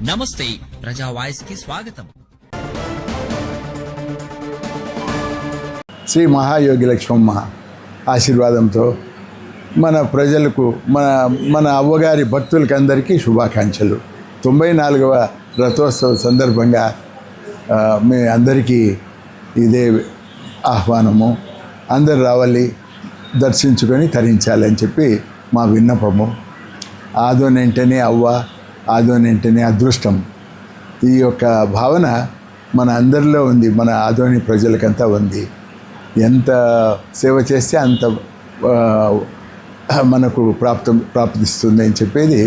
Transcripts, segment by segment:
నమస్తే ప్రజా వాయిస్ కి స్వాగతం. శ్రీ మహాయోగి లక్ష్మమ్మ ఆశీర్వాదంతో మన ప్రజలకు మన అవ్వగారి భక్తులకి అందరికీ శుభాకాంక్షలు. 94వ రథోత్సవ సందర్భంగా మీ అందరికీ ఇదే ఆహ్వానము. అందరు రావాలి, దర్శించుకొని తరించాలని చెప్పి మా విన్నపము. ఆదోనంటేనే అవ్వ, ఆదోనంటేనే అదృష్టం. ఈ యొక్క భావన మన అందరిలో ఉంది, మన ఆదోని ప్రజలకంతా ఉంది. ఎంత సేవ చేస్తే అంత మనకు ప్రాప్తిస్తుంది అని చెప్పేది.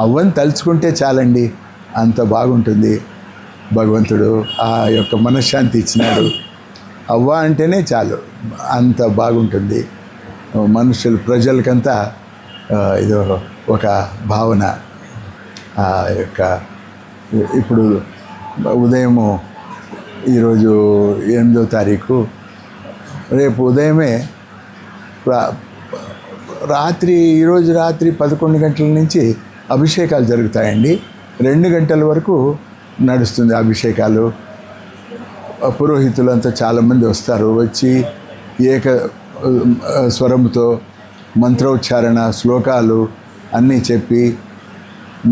అవ్వని తలుచుకుంటే చాలండి, అంత బాగుంటుంది. భగవంతుడు ఆ యొక్క మనశ్శాంతి ఇచ్చినాడు. అవ్వ అంటేనే చాలు, అంత బాగుంటుంది. మనుషులు ప్రజలకంతా ఇదో ఒక భావన. ఆ యొక్క ఇప్పుడు ఉదయము ఈరోజు 8వ తారీఖు, రేపు ఉదయమే ఈరోజు రాత్రి 11 గంటల నుంచి అభిషేకాలు జరుగుతాయండి. 2 గంటల వరకు నడుస్తుంది అభిషేకాలు. పురోహితులంతా చాలామంది వస్తారు. వచ్చి ఏక స్వరంతో మంత్రోచ్చారణ, శ్లోకాలు అన్నీ చెప్పి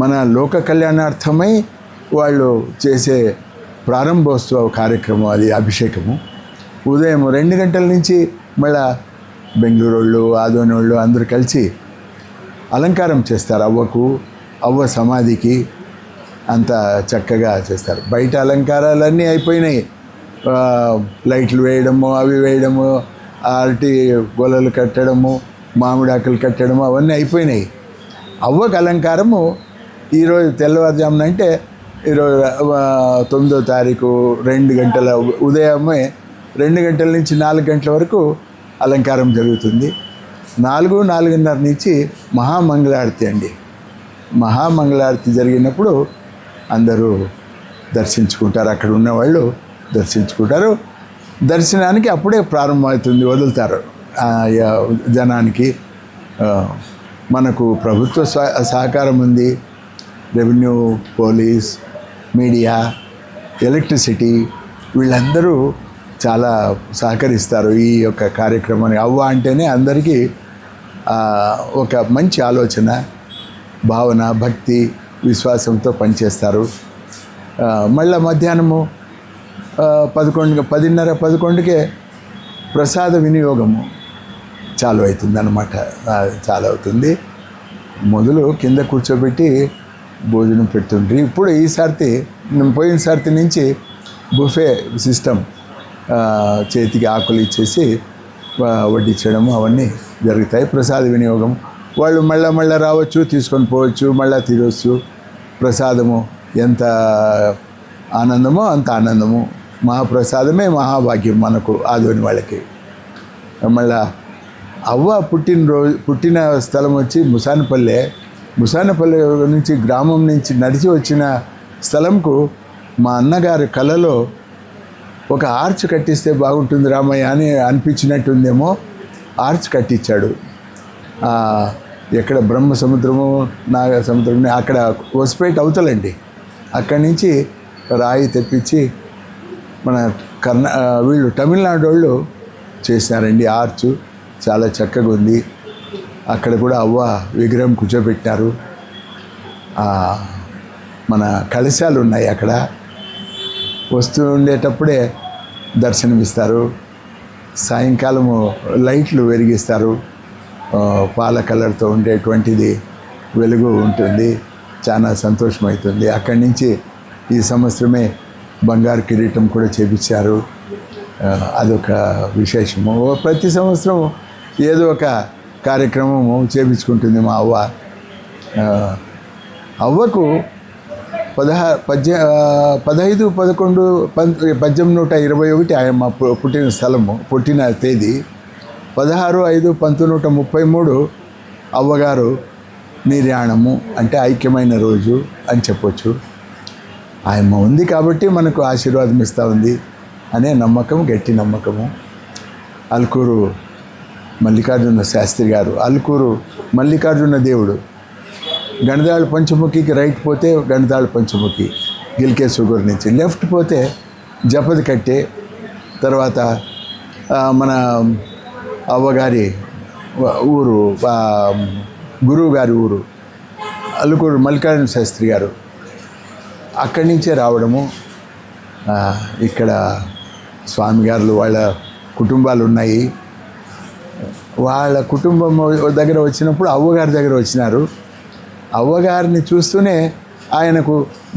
మన లోక కళ్యాణార్థమై వాళ్ళు చేసే ప్రారంభోత్సవ కార్యక్రమం అది అభిషేకము. ఉదయం 2 గంటల నుంచి మళ్ళా బెంగళూరు వాళ్ళు, ఆదోని వాళ్ళు అందరూ కలిసి అలంకారం చేస్తారు. అవ్వ సమాధికి అంతా చక్కగా చేస్తారు. బయట అలంకారాలన్నీ అయిపోయినాయి. లైట్లు వేయడము, అవి వేయడము, అరటి గొలలు కట్టడము, మామిడాకులు కట్టడము అవన్నీ అయిపోయినాయి. అవ్వకు అలంకారము ఈరోజు తెల్లవారుజామున, అంటే ఈరోజు 9వ తారీఖు 2 గంటల ఉదయమే 2 గంటల నుంచి 4 గంటల వరకు అలంకారం జరుగుతుంది. 4:30 నుంచి మహామంగళారతి అండి. మహామంగళారతి జరిగినప్పుడు అందరూ దర్శించుకుంటారు. అక్కడ ఉన్నవాళ్ళు దర్శించుకుంటారు. దర్శనానికి అప్పుడే ప్రారంభమవుతుంది, వదులుతారు జనానికి. మనకు ప్రభుత్వ సహకారం ఉంది. రెవెన్యూ, పోలీస్, మీడియా, ఎలక్ట్రిసిటీ వీళ్ళందరూ చాలా సహకరిస్తారు ఈ యొక్క కార్యక్రమాన్ని. అవ్వ అంటేనే అందరికీ ఒక మంచి ఆలోచన, భావన, భక్తి, విశ్వాసంతో పనిచేస్తారు. మళ్ళీ మధ్యాహ్నము 10:30-11కే ప్రసాద వినియోగము చాలు అవుతుంది అన్నమాట. చాలు అవుతుంది. మొదలు కింద కూర్చోబెట్టి భోజనం పెడుతుండ్రి. ఇప్పుడు పోయినసారి నుంచి బుఫే సిస్టమ్, చేతికి ఆకులు ఇచ్చేసి వడ్డించడము అవన్నీ జరుగుతాయి. ప్రసాద వినియోగం వాళ్ళు మళ్ళీ రావచ్చు, తీసుకొని పోవచ్చు, మళ్ళీ తినవచ్చు. ప్రసాదము ఎంత ఆనందమో అంత ఆనందము. మహాప్రసాదమే మహాభాగ్యం మనకు ఆదోని వాళ్ళకి. మళ్ళా అవ్వ పుట్టిన స్థలం వచ్చి ముసానపల్లె నుంచి, గ్రామం నుంచి నడిచి వచ్చిన స్థలంకు మా అన్నగారి కళలో ఒక ఆర్చ్ కట్టిస్తే బాగుంటుంది రామయ్య అని అనిపించినట్టుందేమో. ఆర్చ్ కట్టించాడు. ఎక్కడ బ్రహ్మ సముద్రము, నాగ సముద్రం, అక్కడ వసిపేట అవతలండి. అక్కడి నుంచి రాయి తెప్పించి మన వీళ్ళు తమిళనాడు వాళ్ళు చేసినారండి ఆర్చ్. చాలా చక్కగా ఉంది. అక్కడ కూడా అవ్వ విగ్రహం కూర్చోబెట్టారు. మన కలశాలు ఉన్నాయి అక్కడ. వస్తూ ఉండేటప్పుడే దర్శనమిస్తారు. సాయంకాలము లైట్లు వెలిగిస్తారు. పాల కలర్తో ఉండేటువంటిది వెలుగు ఉంటుంది. చాలా సంతోషమవుతుంది. అక్కడి నుంచి ఈ సంవత్సరమే బంగారు కిరీటం కూడా చేపించారు. అదొక విశేషము. ప్రతి సంవత్సరం ఏదో ఒక కార్యక్రమము చేపించుకుంటుంది మా అవ్వ. అవ్వకు 1821 ఆయన పుట్టిన స్థలము, పుట్టిన తేదీ 16/5/1933 అవ్వగారు నిర్యాణము, అంటే ఐక్యమైన రోజు అని చెప్పొచ్చు. ఆయమ్మ ఉంది కాబట్టి మనకు ఆశీర్వాదం ఇస్తూ ఉంది అనే నమ్మకం, గట్టి నమ్మకము. అల్కూరు మల్లికార్జున శాస్త్రి గారు, అల్కూరు మల్లికార్జున దేవుడు గణదాళ పంచముఖికి రైట్ పోతే గణదాళ పంచముఖి గిల్కేశ్వర్ నుంచి, లెఫ్ట్ పోతే జపది కట్టే, తర్వాత మన అవ్వగారి ఊరు, గురువు గారి ఊరు అల్లుకూరు మల్లికార్జున శాస్త్రి గారు, అక్కడి నుంచే రావడము. ఇక్కడ స్వామిగారులు వాళ్ళ కుటుంబాలు ఉన్నాయి. వాళ్ళ కుటుంబం దగ్గర వచ్చినప్పుడు అవ్వగారి దగ్గర వచ్చినారు. అవ్వగారిని చూస్తూనే ఆయనకు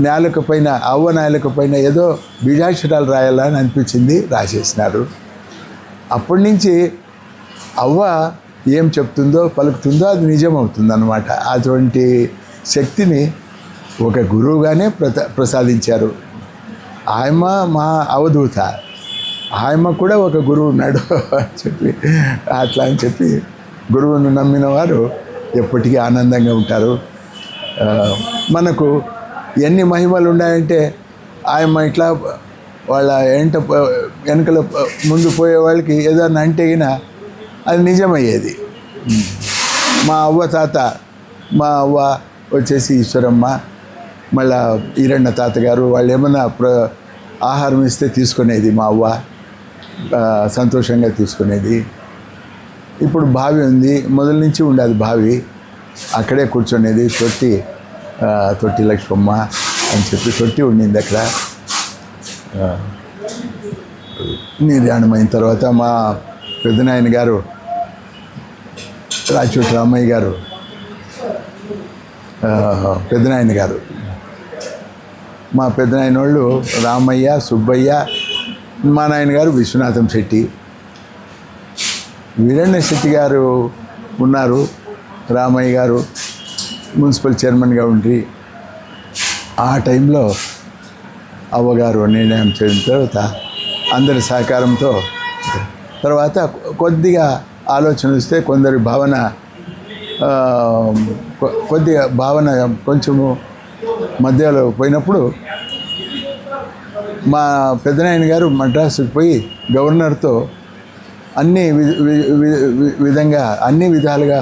నాలుక పైన, అవ్వ నాలుక పైన ఏదో బీజాక్షరాలు రాయాలని అనిపించింది, రాసేసినారు. అప్పటి నుంచి అవ్వ ఏం చెప్తుందో పలుకుతుందో అది నిజమవుతుంది అన్నమాట. అటువంటి శక్తిని ఒక గురువుగానే ప్రసాదించారు. ఆయమ్మ మా అవధూత, ఆయమ్మ కూడా ఒక గురువు ఉన్నాడు అని చెప్పి, అట్లా అని చెప్పి గురువును నమ్మిన వారు ఎప్పటికీ ఆనందంగా ఉంటారు. మనకు ఎన్ని మహిమలు ఉన్నాయంటే ఆయమ్మ ఇట్లా వాళ్ళ వెనకల ముందు పోయే వాళ్ళకి ఏదన్నా అంటే అది నిజమయ్యేది. మా అవ్వ తాత, మా అవ్వ వచ్చేసి ఈశ్వరమ్మ, మళ్ళా ఈరಣ್ణ తాతగారు వాళ్ళు ఏమన్నా ఆహారం ఇస్తే తీసుకునేది మా అవ్వ, సంతోషంగా తీసుకునేది. ఇప్పుడు బావి ఉంది, మొదల నుంచి ఉండేది బావి, అక్కడే కూర్చునేది. తొట్టి లక్ష్మమ్మ అని చెప్పి తొట్టి ఉండింది అక్కడ. నిర్యాణమైన తర్వాత మా పెద్దనాయన గారు రాచోటి రామయ్య గారు, పెద్దనాయన గారు, మా పెద్దనాయన వాళ్ళు రామయ్య, సుబ్బయ్య, మా నాయన గారు విశ్వనాథం శెట్టి, వీరಣ್ణ శెట్టి గారు ఉన్నారు. రామయ్య గారు మున్సిపల్ చైర్మన్గా ఉండి ఆ టైంలో అవ్వగారు నిర్ణయం చేసిన తర్వాత అందరి సహకారంతో తర్వాత కొద్దిగా ఆలోచన వస్తే కొందరి భావన కొంచెము మధ్యలో పోయినప్పుడు మా పెద్దనాయన గారు మద్రాసుకు పోయి గవర్నర్తో అన్ని విధాలుగా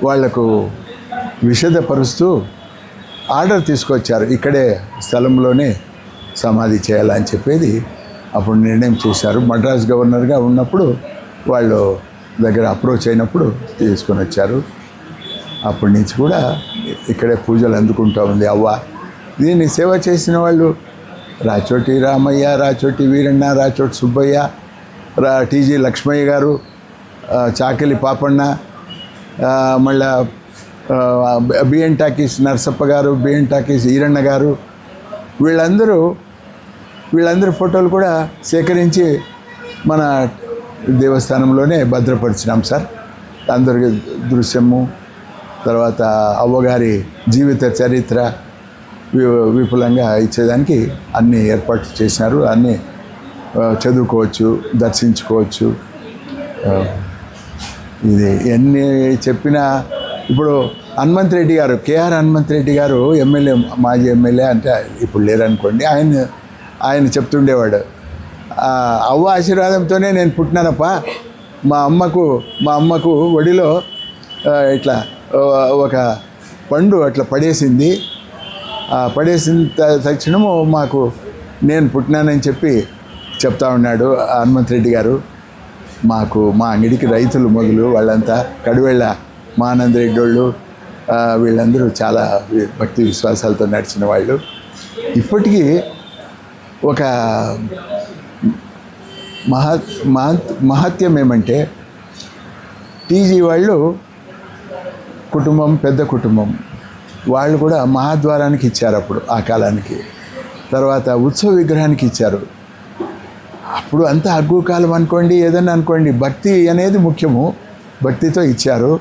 వాళ్లకు విషదపరుస్తూ ఆర్డర్ తీసుకొచ్చారు. ఇక్కడే స్థలంలోనే సమాధి చేయాలని చెప్పేది అప్పుడు నిర్ణయం చేశారు. మద్రాస్ గవర్నర్గా ఉన్నప్పుడు వాళ్ళు దగ్గర అప్రోచ్ అయినప్పుడు తీసుకొని వచ్చారు. అప్పటి నుంచి కూడా ఇక్కడే పూజలు అందుకుంటూ ఉంది అవ్వ. దీన్ని సేవ చేసిన వాళ్ళు రాచోటి రామయ్య, రాచోటి వీరಣ್ణ, రాచోటి సుబ్బయ్య, టీజీ లక్ష్మయ్య గారు, చాకలి పాపಣ್ణ, మళ్ళా బిఎన్ టాకీస్ నరసప్ప గారు, బిఎన్ టాకీస్ ఈరಣ್ణ గారు, వీళ్ళందరూ ఫోటోలు కూడా సేకరించి మన దేవస్థానంలోనే భద్రపరిచినాం సార్. అందరికి దృశ్యము, తర్వాత అవ్వగారి జీవిత చరిత్ర విపులంగా ఇచ్చేదానికి అన్ని ఏర్పాట్లు చేసినారు. అన్నీ చదువుకోవచ్చు, దర్శించుకోవచ్చు. ఇది ఎన్ని చెప్పినా ఇప్పుడు హనుమంత్ రెడ్డి గారు, కేఆర్ హనుమంత్ రెడ్డి గారు ఎమ్మెల్యే, మాజీ ఎమ్మెల్యే అంటే ఇప్పుడు లేరనుకోండి, ఆయన చెప్తుండేవాడు, అవ్వ ఆశీర్వాదంతోనే నేను పుట్టినానప్ప. మా అమ్మకు ఒడిలో ఇట్లా ఒక పండు అట్లా పడేసింది, పడేసిన తక్షణము నేను పుట్టినానని చెప్పి చెప్తా ఉన్నాడు హనుమంత్ రెడ్డి గారు. మా అంగడికి రైతులు మొదలు వాళ్ళంతా కడివెళ్ళ మా ఆనంద్ రెడ్డి వాళ్ళు, వీళ్ళందరూ చాలా భక్తి విశ్వాసాలతో నడిచిన వాళ్ళు. ఇప్పటికీ ఒక మహత్యం ఏమంటే టీజీ వాళ్ళు కుటుంబం, పెద్ద కుటుంబం, వాళ్ళు కూడా మహాద్వారానికి ఇచ్చారు అప్పుడు ఆ కాలానికి. తర్వాత ఉత్సవ విగ్రహానికి ఇచ్చారు. అప్పుడు అంతా అగ్గు కాలం అనుకోండి, ఏదన్నా అనుకోండి, భక్తి అనేది ముఖ్యము. భక్తితో ఇచ్చారు,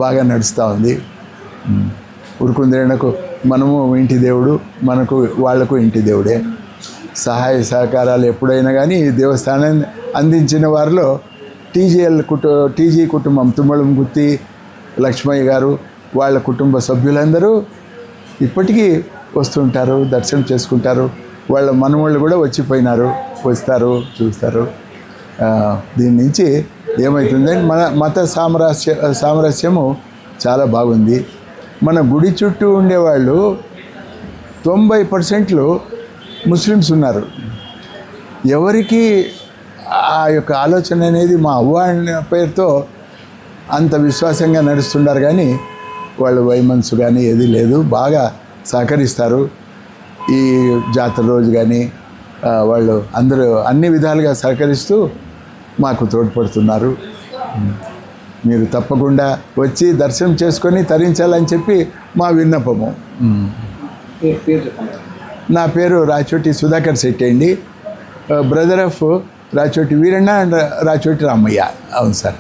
బాగా నడుస్తూ ఉంది. ఉరుకుందేళ్లకు మనము ఇంటి దేవుడు, వాళ్లకు ఇంటి దేవుడే. సహాయ సహకారాలు ఎప్పుడైనా కానీ దేవస్థానాన్ని అందించిన వారిలో టీజీ కుటుంబం, తుమ్మలం గుత్తి లక్ష్మయ్య గారు, వాళ్ళ కుటుంబ సభ్యులందరూ ఇప్పటికీ వస్తుంటారు, దర్శనం చేసుకుంటారు. వాళ్ళ మనవాళ్ళు కూడా వస్తారు, చూస్తారు. దీని నుంచి ఏమవుతుందంటే మత సామరస్యము చాలా బాగుంది. మన గుడి చుట్టూ ఉండేవాళ్ళు 90% ముస్లిమ్స్ ఉన్నారు. ఎవరికి ఆ యొక్క ఆలోచన అనేది మా అవ్వ అనే పేరుతో అంత విశ్వాసంగా నడుస్తున్నారు, కానీ వాళ్ళు వైమన్స్ కానీ ఏది లేదు. బాగా సహకరిస్తారు. ఈ జాతర రోజు కానీ వాళ్ళు అందరూ అన్ని విధాలుగా సహకరిస్తూ మాకు తోడ్పడుతున్నారు. మీరు తప్పకుండా వచ్చి దర్శనం చేసుకొని తరించాలని చెప్పి మా విన్నపము. నా పేరు రాచోటి సుధాకర్ శెట్టి అండి, brother of Rachoti Veeranna and Rachoti Ramayya. అవును సార్.